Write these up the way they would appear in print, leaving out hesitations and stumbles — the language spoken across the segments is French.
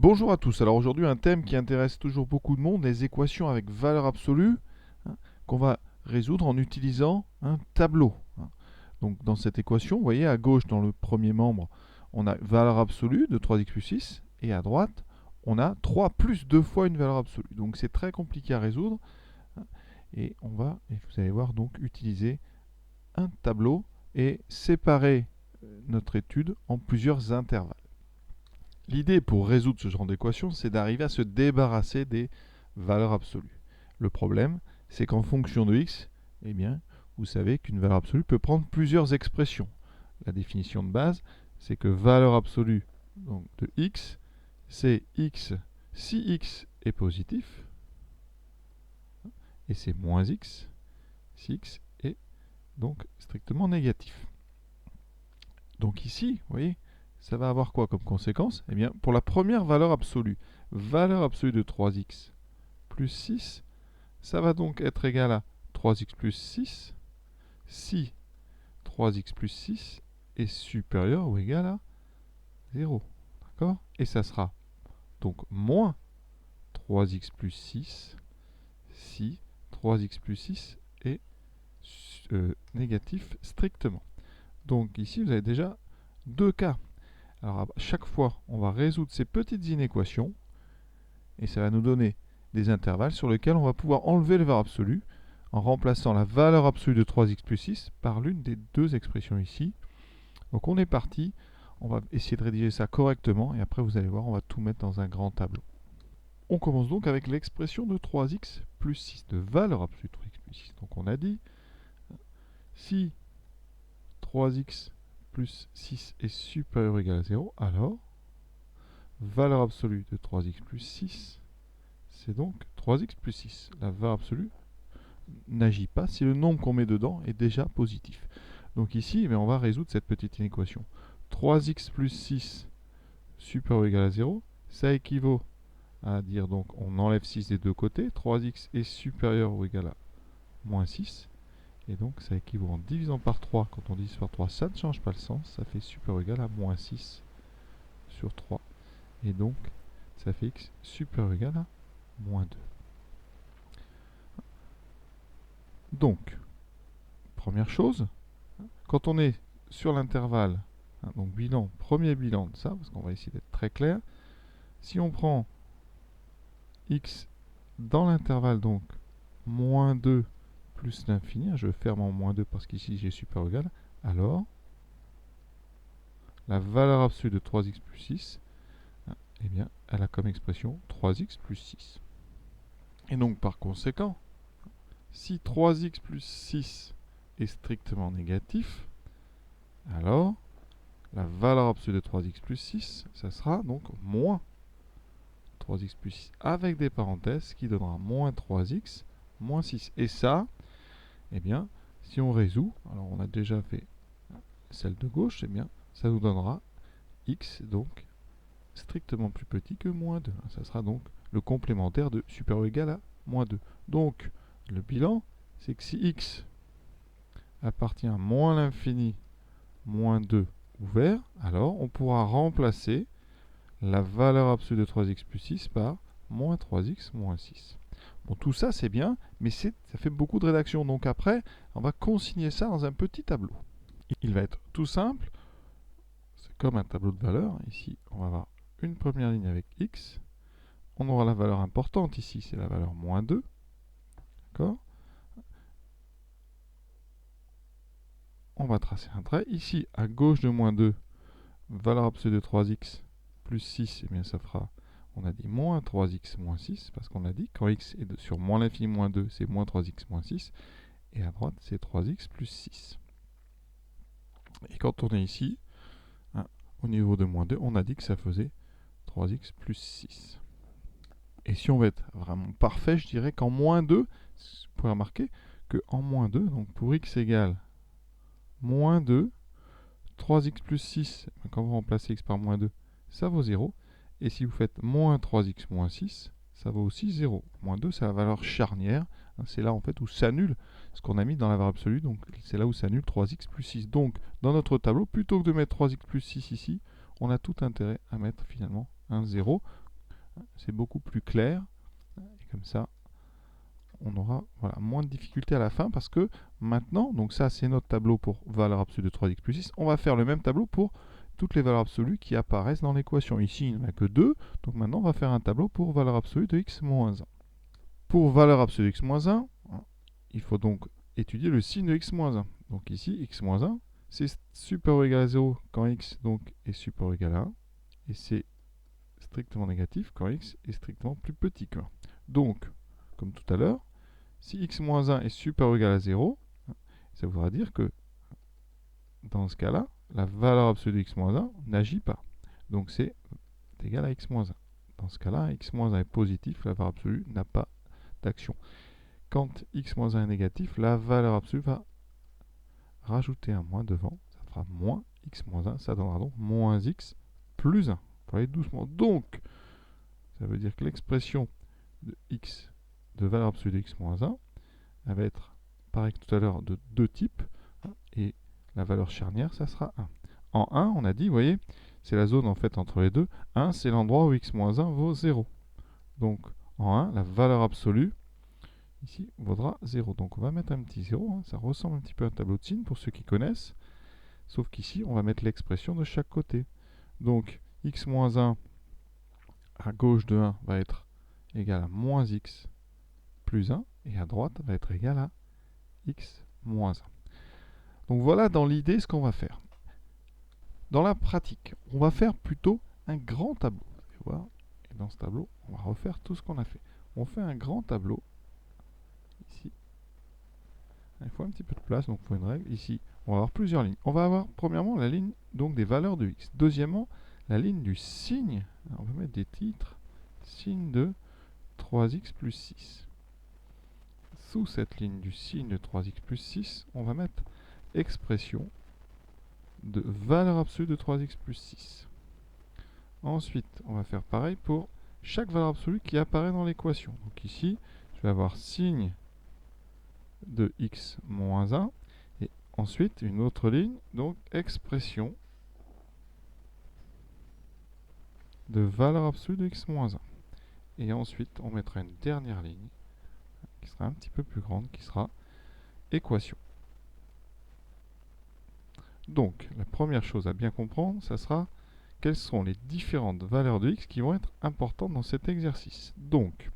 Bonjour à tous. Alors aujourd'hui, un thème qui intéresse toujours beaucoup de monde, les équations avec valeur absolue, hein, qu'on va résoudre en utilisant un tableau. Donc dans cette équation, vous voyez à gauche dans le premier membre, on a valeur absolue de 3x plus 6 et à droite, on a 3 plus 2 fois une valeur absolue. Donc c'est très compliqué à résoudre et on va, et vous allez voir, donc utiliser un tableau et séparer notre étude en plusieurs intervalles. L'idée pour résoudre ce genre d'équation, c'est d'arriver à se débarrasser des valeurs absolues. Le problème, c'est qu'en fonction de x, eh bien, vous savez qu'une valeur absolue peut prendre plusieurs expressions. La définition de base, c'est que valeur absolue donc, de x, c'est x si x est positif, et c'est moins x si x est donc strictement négatif. Donc ici, vous voyez, ça va avoir quoi comme conséquence? Eh bien, pour la première valeur absolue de 3x plus 6, ça va donc être égal à 3x plus 6 si 3x plus 6 est supérieur ou égal à 0. D'accord? Et ça sera donc moins 3x plus 6 si 3x plus 6 est négatif strictement. Donc ici, vous avez déjà deux cas. Alors à chaque fois, on va résoudre ces petites inéquations et ça va nous donner des intervalles sur lesquels on va pouvoir enlever le valeur absolue en remplaçant la valeur absolue de 3x plus 6 par l'une des deux expressions ici. Donc on est parti, on va essayer de rédiger ça correctement et après vous allez voir, on va tout mettre dans un grand tableau. On commence donc avec l'expression de 3x plus 6, de valeur absolue de 3x plus 6. Donc on a dit, si 3x plus 6 est supérieur ou égal à 0, alors valeur absolue de 3x plus 6, c'est donc 3x plus 6. La valeur absolue n'agit pas si le nombre qu'on met dedans est déjà positif. Donc ici, on va résoudre cette petite inéquation. 3x plus 6 supérieur ou égal à 0, ça équivaut à dire, donc on enlève 6 des deux côtés, 3x est supérieur ou égal à moins 6, et donc ça équivaut en divisant par 3, quand on divise par 3, ça ne change pas le sens, ça fait supérieur ou égal à moins 6 sur 3, et donc ça fait x supérieur ou égal à moins 2. Donc, première chose, quand on est sur l'intervalle, donc bilan, premier bilan de ça, parce qu'on va essayer d'être très clair, si on prend x dans l'intervalle, donc moins 2 plus l'infini, je ferme en moins 2 parce qu'ici j'ai supérieur ou égal, alors la valeur absolue de 3x plus 6, eh bien, elle a comme expression 3x plus 6. Et donc par conséquent, si 3x plus 6 est strictement négatif, alors la valeur absolue de 3x plus 6, ça sera donc moins 3x plus 6 avec des parenthèses qui donnera moins 3x moins 6. Et ça, eh bien, si on résout, alors on a déjà fait celle de gauche, eh bien, ça nous donnera x donc strictement plus petit que moins 2. Ça sera donc le complémentaire de supérieur ou égal à moins 2. Donc, le bilan, c'est que si x appartient à moins l'infini, moins 2 ouvert, alors on pourra remplacer la valeur absolue de 3x plus 6 par moins 3x moins 6. Bon, tout ça c'est bien, mais ça fait beaucoup de rédaction. Donc après, on va consigner ça dans un petit tableau. Il va être tout simple. C'est comme un tableau de valeurs. Ici, on va avoir une première ligne avec x. On aura la valeur importante ici, c'est la valeur moins 2. D'accord? On va tracer un trait. Ici, à gauche de moins 2, valeur absolue de 3x plus 6, eh bien ça fera, on a dit moins 3x moins 6, parce qu'on a dit quand x est sur moins l'infini moins 2, c'est moins 3x moins 6, et à droite, c'est 3x plus 6. Et quand on est ici, au niveau de moins 2, on a dit que ça faisait 3x plus 6. Et si on veut être vraiment parfait, je dirais qu'en moins 2, vous pouvez remarquer qu'en moins 2, donc pour x égale moins 2, 3x plus 6, quand vous remplacez x par moins 2, ça vaut 0. Et si vous faites moins 3x moins 6, ça vaut aussi 0. Moins 2, c'est la valeur charnière. C'est là en fait où s'annule ce qu'on a mis dans la valeur absolue. Donc c'est là où s'annule 3x plus 6. Donc dans notre tableau, plutôt que de mettre 3x plus 6 ici, on a tout intérêt à mettre finalement un 0. C'est beaucoup plus clair. Et comme ça, on aura voilà, moins de difficultés à la fin parce que maintenant, donc ça c'est notre tableau pour valeur absolue de 3x plus 6, on va faire le même tableau pour toutes les valeurs absolues qui apparaissent dans l'équation. Ici, il n'y en a que 2, donc maintenant on va faire un tableau pour valeur absolue de x moins 1. Pour valeur absolue de x moins 1, il faut donc étudier le signe de x moins 1. Donc ici, x moins 1, c'est supérieur ou égal à 0 quand x donc, est supérieur ou égal à 1, et c'est strictement négatif quand x est strictement plus petit que 1. Donc, comme tout à l'heure, si x moins 1 est supérieur ou égal à 0, ça voudra dire que dans ce cas-là, la valeur absolue de x moins 1 n'agit pas. Donc c'est égal à x moins 1. Dans ce cas-là, x moins 1 est positif, la valeur absolue n'a pas d'action. Quand x moins 1 est négatif, la valeur absolue va rajouter un moins devant, ça fera moins x moins 1, ça donnera donc moins x plus 1. Pour aller doucement. Donc, ça veut dire que l'expression de x, de valeur absolue de x moins 1, elle va être, pareil que tout à l'heure, de deux types, et la valeur charnière, ça sera 1. En 1, on a dit, vous voyez, c'est la zone en fait entre les deux. 1, c'est l'endroit où x moins 1 vaut 0. Donc, en 1, la valeur absolue, ici, vaudra 0. Donc, on va mettre un petit 0. Ça ressemble un petit peu à un tableau de signes pour ceux qui connaissent. Sauf qu'ici, on va mettre l'expression de chaque côté. Donc, x moins 1 à gauche de 1 va être égal à moins x plus 1. Et à droite va être égal à x moins 1. Donc voilà dans l'idée ce qu'on va faire. Dans la pratique, on va faire plutôt un grand tableau. Vous allez voir, et dans ce tableau, on va refaire tout ce qu'on a fait. On fait un grand tableau. Ici, il faut un petit peu de place, donc il faut une règle. Ici, on va avoir plusieurs lignes. On va avoir premièrement la ligne donc, des valeurs de x. Deuxièmement, la ligne du signe. Alors, on va mettre des titres. Signe de 3x plus 6. Sous cette ligne du signe de 3x plus 6, on va mettre expression de valeur absolue de 3x plus 6. Ensuite, on va faire pareil pour chaque valeur absolue qui apparaît dans l'équation. Donc ici, je vais avoir signe de x moins 1. Et ensuite, une autre ligne, donc expression de valeur absolue de x moins 1. Et ensuite, on mettra une dernière ligne qui sera un petit peu plus grande, qui sera équation. Donc, la première chose à bien comprendre, ça sera quelles sont les différentes valeurs de x qui vont être importantes dans cet exercice. Donc,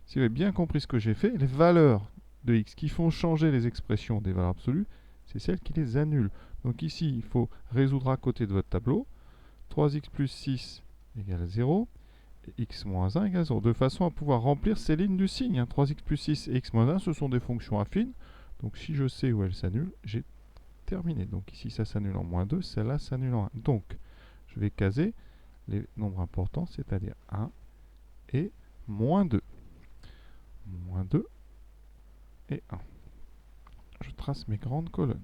si vous avez bien compris ce que j'ai fait, les valeurs de x qui font changer les expressions des valeurs absolues, c'est celles qui les annulent. Donc ici, il faut résoudre à côté de votre tableau. 3x plus 6 égale 0, et x moins 1 égale 0, de façon à pouvoir remplir ces lignes du signe. 3x plus 6 et x moins 1, ce sont des fonctions affines. Donc si je sais où elles s'annulent, j'ai terminé. Donc ici, ça s'annule en moins 2, celle-là s'annule en 1. Donc, je vais caser les nombres importants, c'est-à-dire 1 et moins 2. Moins 2 et 1. Je trace mes grandes colonnes.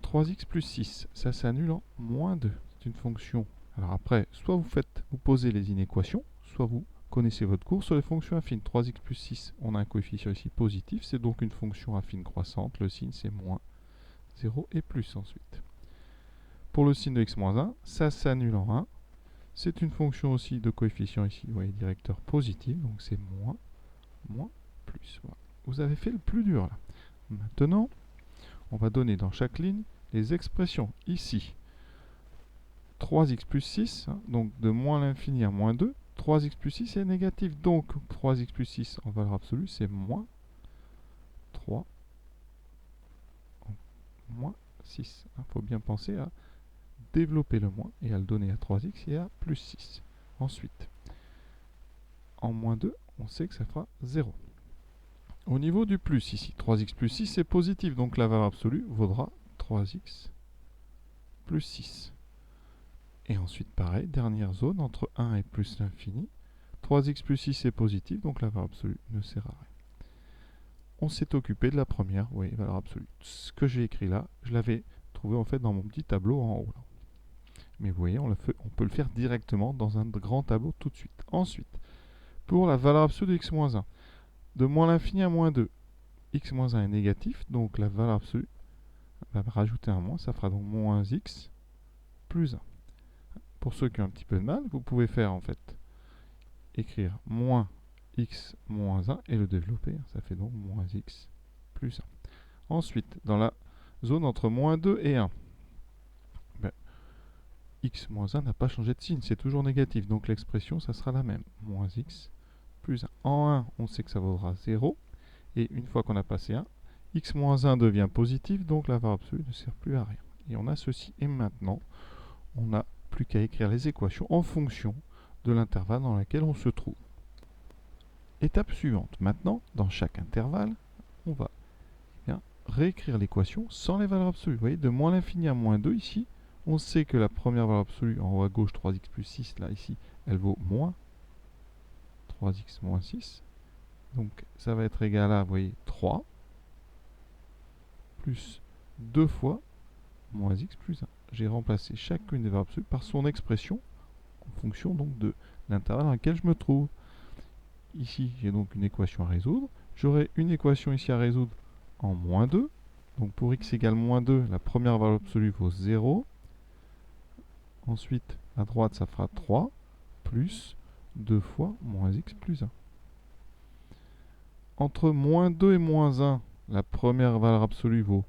3x plus 6, ça s'annule en moins 2. C'est une fonction. Alors après, soit vous posez les inéquations, soit vous connaissez votre cours sur les fonctions affines. 3x plus 6, on a un coefficient ici positif, c'est donc une fonction affine croissante. Le signe, c'est moins 0 et plus ensuite. Pour le signe de x moins 1, ça s'annule en 1. C'est une fonction aussi de coefficient ici, vous voyez, directeur positif, donc c'est moins, plus. Voilà. Vous avez fait le plus dur là. Maintenant, on va donner dans chaque ligne les expressions. Ici, 3x plus 6, donc de moins l'infini à moins 2. 3x plus 6 est négatif, donc 3x plus 6 en valeur absolue, c'est moins 3, moins 6. Il faut bien penser à développer le moins et à le donner à 3x et à plus 6. Ensuite, en moins 2, on sait que ça fera 0. Au niveau du plus ici, 3x plus 6 c'est positif, donc la valeur absolue vaudra 3x plus 6. Et ensuite, pareil, dernière zone, entre 1 et plus l'infini. 3x plus 6 est positif, donc la valeur absolue ne sert à rien. On s'est occupé de la première, oui, valeur absolue. Ce que j'ai écrit là, je l'avais trouvé en fait dans mon petit tableau en haut. Là. Mais vous voyez, on peut le faire directement dans un grand tableau tout de suite. Ensuite, pour la valeur absolue de x moins 1, de moins l'infini à moins 2, x moins 1 est négatif, donc la valeur absolue va rajouter un moins, ça fera donc moins x plus 1. pour ceux qui ont un petit peu de mal, vous pouvez faire en fait écrire moins x moins 1 et le développer. Ça fait donc moins x plus 1. Ensuite, dans la zone entre moins 2 et 1, ben, x moins 1 n'a pas changé de signe, c'est toujours négatif. Donc l'expression, ça sera la même. Moins x plus 1. En 1, on sait que ça vaudra 0. Et une fois qu'on a passé 1, x moins 1 devient positif, donc la valeur absolue ne sert plus à rien. Et on a ceci. Et maintenant, on n'a plus qu'à écrire les équations en fonction de l'intervalle dans lequel on se trouve. Étape suivante. Maintenant, dans chaque intervalle, on va réécrire l'équation sans les valeurs absolues. Vous voyez, de moins l'infini à moins 2 ici, on sait que la première valeur absolue en haut à gauche, 3x plus 6, là ici, elle vaut moins 3x moins 6. Donc ça va être égal à, vous voyez, 3 plus 2 fois moins x plus 1. J'ai remplacé chacune des valeurs absolues par son expression en fonction donc de l'intervalle dans lequel je me trouve. Ici, j'ai donc une équation à résoudre. J'aurai une équation ici à résoudre en moins 2. Donc pour x égale moins 2, la première valeur absolue vaut 0. Ensuite, à droite, ça fera 3 plus 2 fois moins x plus 1. Entre moins 2 et moins 1, la première valeur absolue vaut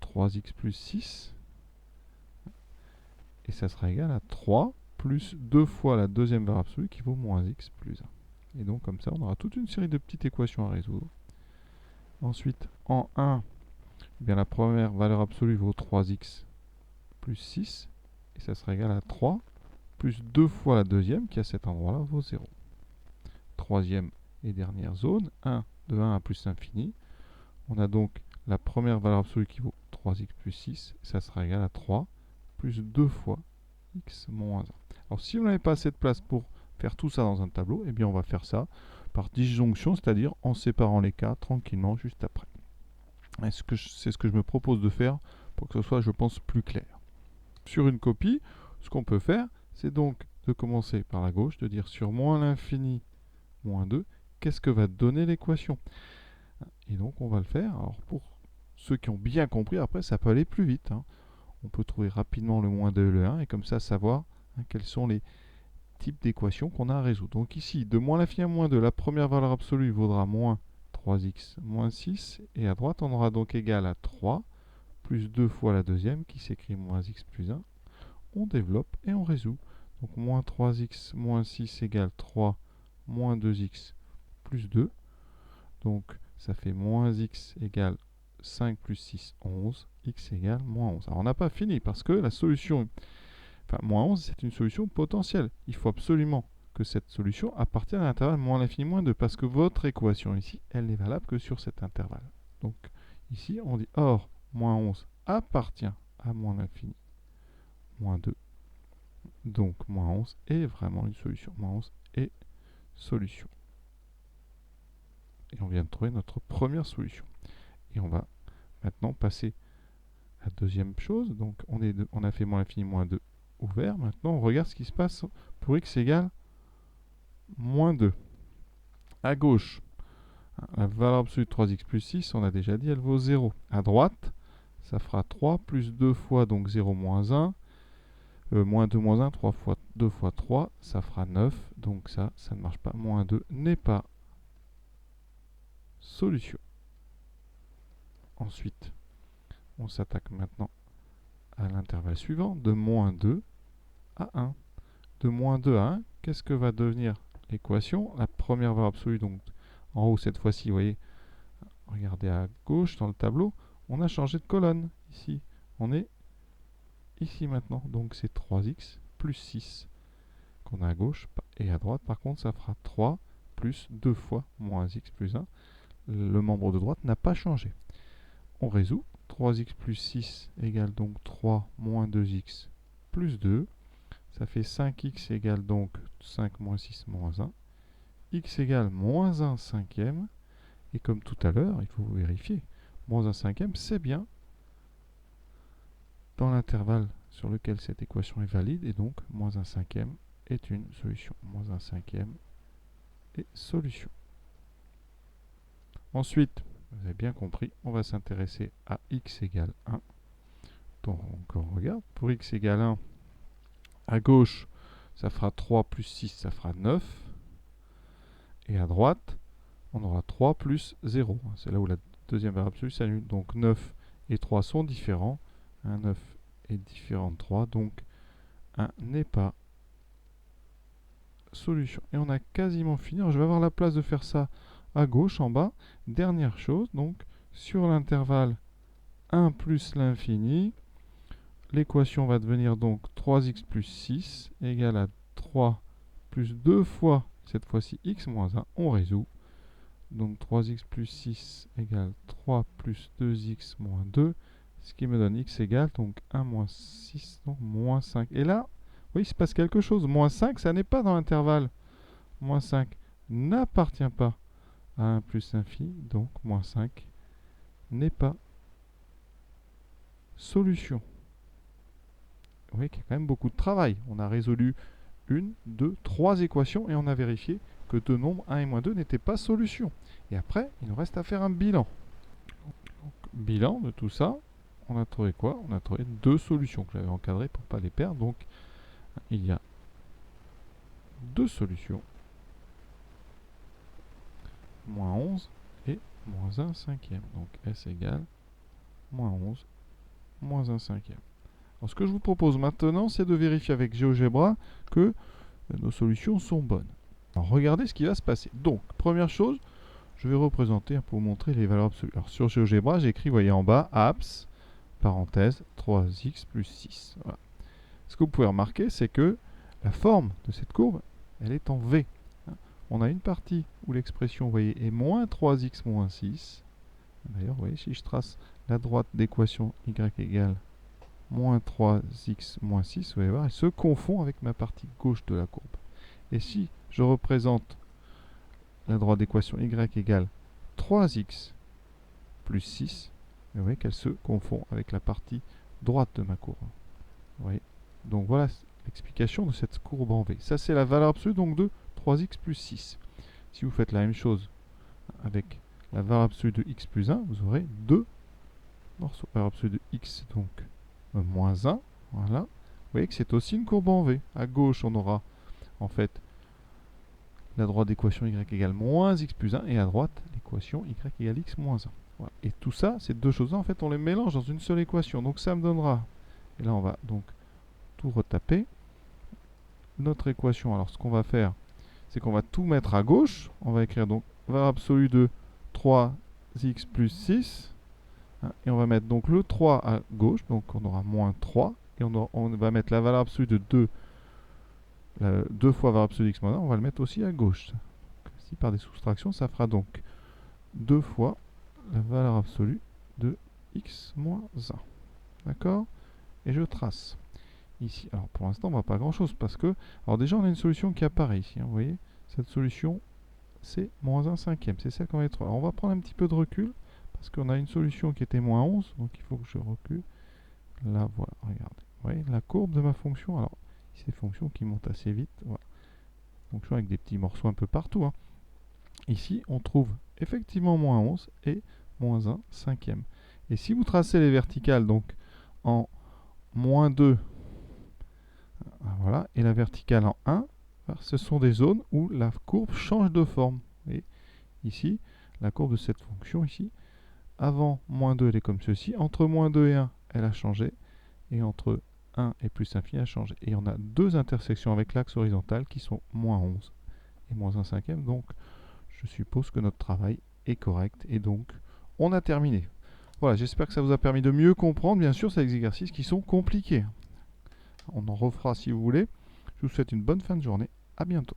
3x plus 6. Et ça sera égal à 3 plus 2 fois la deuxième valeur absolue qui vaut moins x plus 1. Et donc comme ça, on aura toute une série de petites équations à résoudre. Ensuite, en 1, eh bien, la première valeur absolue vaut 3x plus 6. Et ça sera égal à 3 plus 2 fois la deuxième qui à cet endroit-là vaut 0. Troisième et dernière zone, 1 de 1 à plus l'infini. On a donc la première valeur absolue qui vaut 3x plus 6. Et ça sera égal à 3 plus 2 fois x moins 1. Alors si vous n'avez pas assez de place pour faire tout ça dans un tableau, eh bien on va faire ça par disjonction, c'est-à-dire en séparant les cas tranquillement juste après. C'est ce que je me propose de faire pour que ce soit, je pense, plus clair. Sur une copie, ce qu'on peut faire, c'est donc de commencer par la gauche, de dire sur moins l'infini moins 2, qu'est-ce que va donner l'équation? Et donc on va le faire. Alors pour ceux qui ont bien compris, après ça peut aller plus vite. On peut trouver rapidement le moins 2 et le 1, et comme ça savoir quels sont les types d'équations qu'on a à résoudre. Donc ici, de moins l'infini à moins 2, la première valeur absolue vaudra moins 3x moins 6, et à droite on aura donc égal à 3 plus 2 fois la deuxième qui s'écrit moins x plus 1. On développe et on résout. Donc moins 3x moins 6 égale 3 moins 2x plus 2. Donc ça fait moins x égale 5 plus 6, 11. X égale moins 11. Alors on n'a pas fini parce que la solution, enfin moins 11, c'est une solution potentielle. Il faut absolument que cette solution appartienne à l'intervalle moins l'infini moins 2 parce que votre équation ici, elle n'est valable que sur cet intervalle. Donc ici, on dit or moins 11 appartient à moins l'infini moins 2. Donc moins 11 est vraiment une solution. Moins 11 est solution. Et on vient de trouver notre première solution. Et on va maintenant passer à la deuxième chose. Donc on a fait moins l'infini moins 2 ouvert. Maintenant on regarde ce qui se passe pour x égale moins 2. À gauche, la valeur absolue de 3x plus 6, on a déjà dit, elle vaut 0. À droite, ça fera 3 plus 2 fois, donc 0 moins 1. Moins 2 moins 1, 3 fois 2 fois 3, ça fera 9. Donc ça ne marche pas. Moins 2 n'est pas solution. Ensuite, on s'attaque maintenant à l'intervalle suivant, de moins 2 à 1. De moins 2 à 1, qu'est-ce que va devenir l'équation? La première valeur absolue, donc en haut cette fois-ci, vous voyez, regardez à gauche dans le tableau, on a changé de colonne. Ici, on est ici maintenant. Donc c'est 3x plus 6 qu'on a à gauche. Et à droite, par contre, ça fera 3 plus 2 fois moins x plus 1. Le membre de droite n'a pas changé. On résout. 3x plus 6 égale donc 3 moins 2x plus 2. Ça fait 5x égale donc 5 moins 6 moins 1. X égale moins 1 cinquième. Et comme tout à l'heure, il faut vérifier. Moins 1 cinquième, c'est bien dans l'intervalle sur lequel cette équation est valide. Et donc, moins 1 cinquième est une solution. Moins 1 cinquième est solution. Ensuite, vous avez bien compris, on va s'intéresser à x égale 1. Donc on regarde, pour x égale 1, À gauche, ça fera 3 plus 6, ça fera 9. Et à droite, on aura 3 plus 0. C'est là où la deuxième variable absolue s'annule. Donc 9 et 3 sont différents. Un 9 est différent de 3, donc 1 n'est pas solution. Et on a quasiment fini. Alors, je vais avoir la place de faire ça à gauche, en bas. Dernière chose, donc sur l'intervalle 1 plus l'infini, l'équation va devenir donc 3x plus 6 égale à 3 plus 2 fois, cette fois-ci x moins 1. On résout. Donc 3x plus 6 égale 3 plus 2x moins 2, ce qui me donne x égale donc 1 moins 6, donc moins 5. Et là, oui, il se passe quelque chose. Moins 5, ça n'est pas dans l'intervalle. Moins 5 n'appartient pas à 1 plus l'infini, donc moins 5 n'est pas solution. Vous voyez qu'il y a quand même beaucoup de travail. On a résolu 1, 2, 3 équations et on a vérifié que deux nombres 1 et moins 2 n'étaient pas solution. Et après, il nous reste à faire un bilan. Donc, bilan de tout ça, on a trouvé quoi? On a trouvé deux solutions que j'avais encadrées pour ne pas les perdre. Donc, il y a deux solutions. Moins 11 et moins 1 cinquième. Donc, S égale moins 11, moins 1 cinquième. Alors, ce que je vous propose maintenant, c'est de vérifier avec GeoGebra que nos solutions sont bonnes. Alors, regardez ce qui va se passer. Donc, première chose, je vais représenter pour vous montrer les valeurs absolues. Alors, sur GeoGebra, j'ai écrit, vous voyez en bas, abs, parenthèse, 3x plus 6. Voilà. Ce que vous pouvez remarquer, c'est que la forme de cette courbe, elle est en V. On a une partie où l'expression, vous voyez, est moins 3x moins 6. D'ailleurs, vous voyez, si je trace la droite d'équation y égale moins 3x moins 6, vous allez voir, elle se confond avec ma partie gauche de la courbe. Et si je représente la droite d'équation y égale 3x plus 6, vous voyez qu'elle se confond avec la partie droite de ma courbe. Vous voyez, donc voilà l'explication de cette courbe en V. Ça, c'est la valeur absolue donc de 3x plus 6. Si vous faites la même chose avec la valeur absolue de x plus 1, vous aurez deux morceaux. La valeur absolue de x, donc moins 1. Voilà. Vous voyez que c'est aussi une courbe en V. À gauche, on aura en fait la droite d'équation y égale moins x plus 1. Et à droite, l'équation y égale x moins 1. Voilà. Et tout ça, ces deux choses-là, en fait, on les mélange dans une seule équation. Donc ça me donnera, et là on va donc tout retaper, notre équation. Alors ce qu'on va faire, c'est qu'on va tout mettre à gauche. On va écrire donc valeur absolue de 3x plus 6. Et on va mettre donc le 3 à gauche. Donc on aura moins 3. Et on va mettre la valeur absolue de 2. 2 fois valeur absolue de x moins 1. On va le mettre aussi à gauche. Donc, ici, par des soustractions, ça fera donc 2 fois la valeur absolue de x moins 1. D'accord? Et je trace. Ici, alors pour l'instant, on ne voit pas grand-chose parce que, alors déjà, on a une solution qui apparaît ici. Vous voyez, cette solution, c'est moins 1 cinquième. C'est celle qu'on va être. Alors, on va prendre un petit peu de recul parce qu'on a une solution qui était moins 11. Donc, il faut que je recule. Là, voilà, regardez. Vous voyez, la courbe de ma fonction. Alors, c'est une fonction qui monte assez vite. Voilà. Fonction avec des petits morceaux un peu partout. Ici, on trouve effectivement moins 11 et moins 1 cinquième. Et si vous tracez les verticales, donc en moins 2, voilà, et la verticale en 1, ce sont des zones où la courbe change de forme. Et ici, la courbe de cette fonction, ici, avant moins 2, elle est comme ceci. Entre moins 2 et 1, elle a changé. Et entre 1 et plus infini, elle a changé. Et on a deux intersections avec l'axe horizontal qui sont moins 11 et moins 1 cinquième. Donc, je suppose que notre travail est correct. Et donc, on a terminé. Voilà, j'espère que ça vous a permis de mieux comprendre. Bien sûr, ces exercices qui sont compliqués. On en refera si vous voulez. Je vous souhaite une bonne fin de journée. À bientôt.